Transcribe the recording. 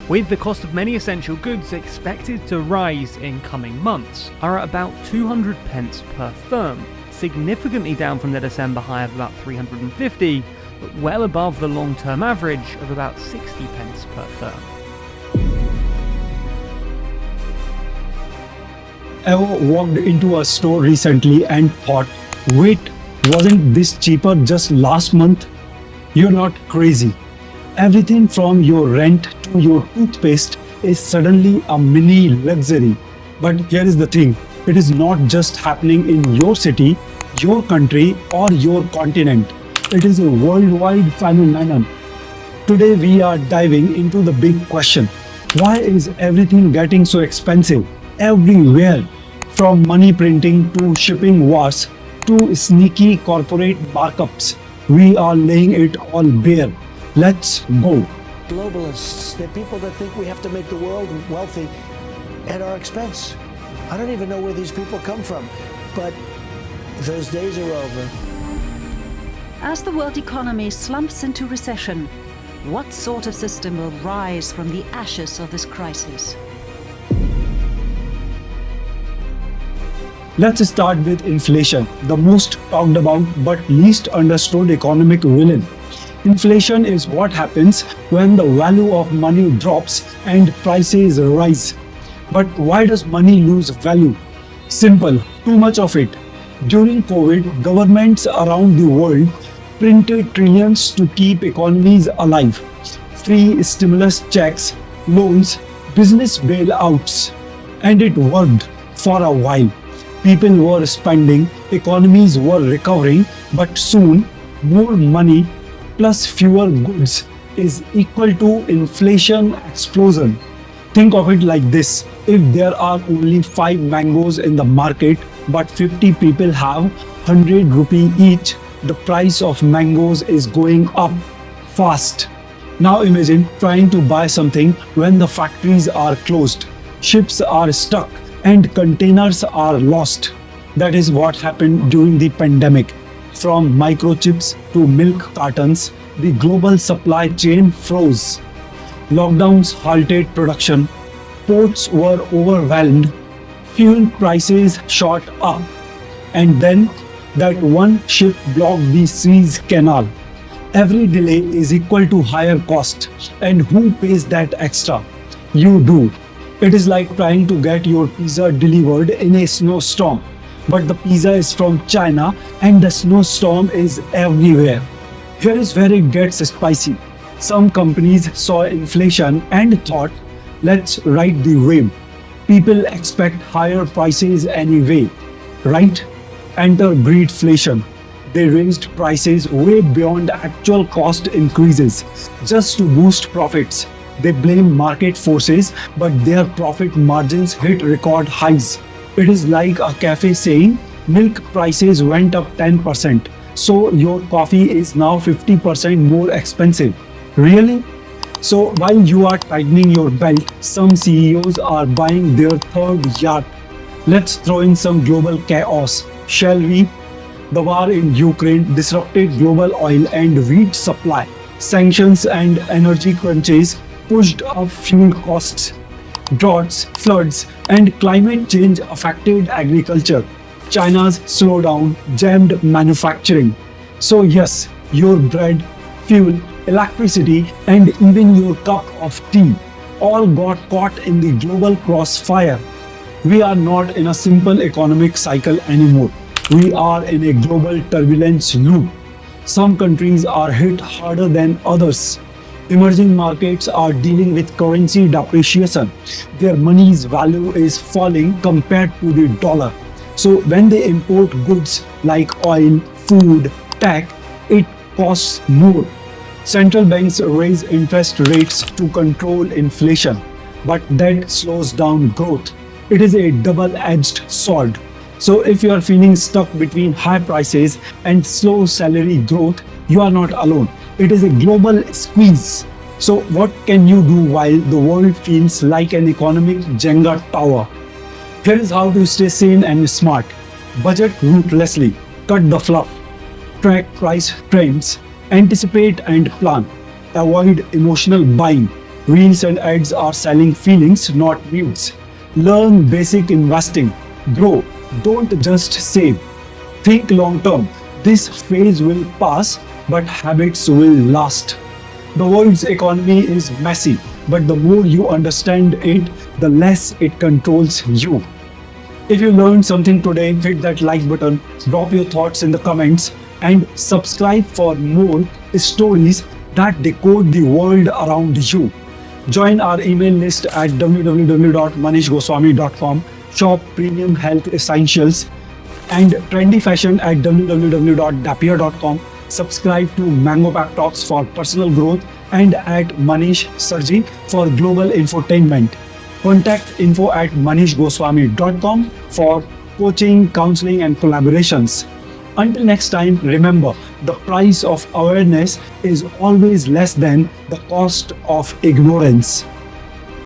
with the cost of many essential goods expected to rise in coming months, are at about 200 pence per therm, significantly down from the December high of about 350, but well above the long-term average of about 60 pence per therm. Ever walked into a store recently and thought, wait, wasn't this cheaper just last month? You're not crazy. Everything from your rent to your toothpaste is suddenly a mini luxury. But here is the thing, it is not just happening in your city, your country or your continent. It is a worldwide phenomenon. Today we are diving into the big question. Why is everything getting so expensive? Everywhere. From money printing to shipping wars to sneaky corporate markups. We are laying it all bare. Let's go. Globalists, they're people that think we have to make the world wealthy at our expense. I don't even know where these people come from, but those days are over. As the world economy slumps into recession, what sort of system will rise from the ashes of this crisis? Let's start with inflation, the most talked about but least understood economic villain. Inflation is what happens when the value of money drops and prices rise. But why does money lose value? Simple, too much of it. During COVID, governments around the world printed trillions to keep economies alive. Free stimulus checks, loans, business bailouts. And it worked for a while. People were spending, economies were recovering, but soon more money plus fewer goods is equal to inflation explosion. Think of it like this. If there are only 5 mangoes in the market but 50 people have 100 rupee each, the price of mangoes is going up fast. Now imagine trying to buy something when the factories are closed, ships are stuck, and containers are lost. That is what happened during the pandemic. From microchips to milk cartons, the global supply chain froze. Lockdowns halted production, ports were overwhelmed, fuel prices shot up, and then that one ship blocked the Suez Canal. Every delay is equal to higher cost, and who pays that extra? You do. It is like trying to get your pizza delivered in a snowstorm, but the pizza is from China and the snowstorm is everywhere. Here is where it gets spicy. Some companies saw inflation and thought, let's ride the wave. People expect higher prices anyway, right? Enter greedflation. They raised prices way beyond actual cost increases just to boost profits. They blame market forces, but their profit margins hit record highs. It is like a cafe saying, milk prices went up 10%, so your coffee is now 50% more expensive. Really? So while you are tightening your belt, some CEOs are buying their third yacht. Let's throw in some global chaos, shall we? The war in Ukraine disrupted global oil and wheat supply. Sanctions and energy crunches pushed up fuel costs. Droughts, floods, and climate change affected agriculture. China's slowdown jammed manufacturing. So yes, your bread, fuel, electricity, and even your cup of tea all got caught in the global crossfire. We are not in a simple economic cycle anymore. We are in a global turbulence loop. Some countries are hit harder than others. Emerging markets are dealing with currency depreciation. Their money's value is falling compared to the dollar. So when they import goods like oil, food, tech, it costs more. Central banks raise interest rates to control inflation, but that slows down growth. It is a double-edged sword. So if you are feeling stuck between high prices and slow salary growth, you are not alone. It is a global squeeze. So what can you do while the world feels like an economic Jenga tower? Here is how to stay sane and smart. Budget ruthlessly. Cut the fluff. Track price trends. Anticipate and plan. Avoid emotional buying. Reels and ads are selling feelings, not news. Learn basic investing. Grow. Don't just save. Think long term. This phase will pass, but habits will last. The world's economy is messy, but the more you understand it, the less it controls you. If you learned something today, hit that like button, drop your thoughts in the comments, and subscribe for more stories that decode the world around you. Join our email list at www.manishgoswami.com, shop premium health essentials, and trendy fashion at www.dapier.com. Subscribe to Mango Pack Talks for personal growth and at Manish Sarji for global infotainment. Contact info at manishgoswami.com for coaching, counseling, and collaborations. Until next time, remember, the price of awareness is always less than the cost of ignorance.